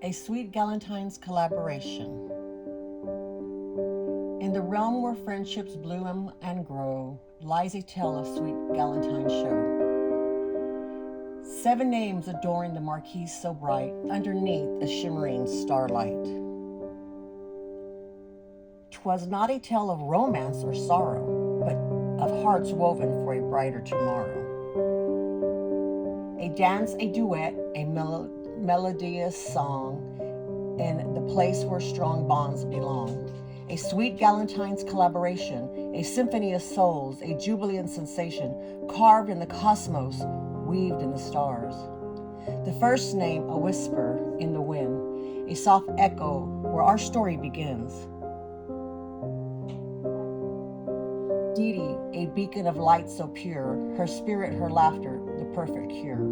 A Sweet Galentines Collaboration. In the realm where friendships bloom and grow, lies a tale of sweet Galentine show. 7 names adoring the marquise so bright, underneath the shimmering starlight. 'Twas not a tale of romance or sorrow, but of hearts woven for a brighter tomorrow. A dance, a duet, a melodious song, in the place where strong bonds belong. A sweet Galentine's collaboration, a symphony of souls, a jubilant sensation, carved in the cosmos, weaved in the stars. The first name, a whisper in the wind, a soft echo where our story begins. Dee Dee, a beacon of light so pure, her spirit, her laughter, the perfect cure.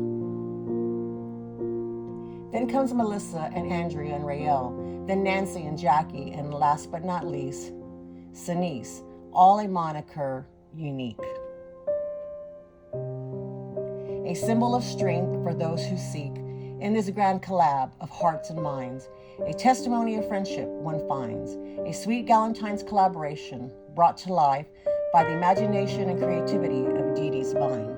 Then comes Melissa and Andrea and Rael, then Nancy and Jackie, and last but not least, Sinise, all a moniker unique. A symbol of strength for those who seek in this grand collab of hearts and minds, a testimony of friendship one finds, a sweet Galentine's collaboration brought to life by the imagination and creativity of Dee Dee's mind.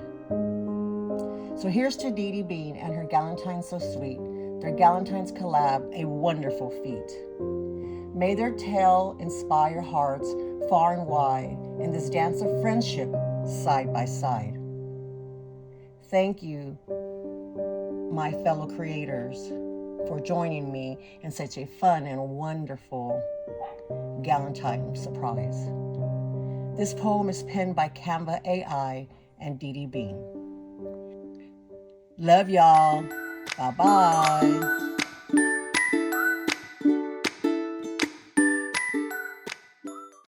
So here's to Dee Dee Bean and her Galentine so sweet, their Galentine's collab, a wonderful feat. May their tale inspire hearts far and wide in this dance of friendship side by side. Thank you, my fellow creators, for joining me in such a fun and wonderful Galentine surprise. This poem is penned by Canva AI and Dee Dee Bean. Love y'all. Bye-bye.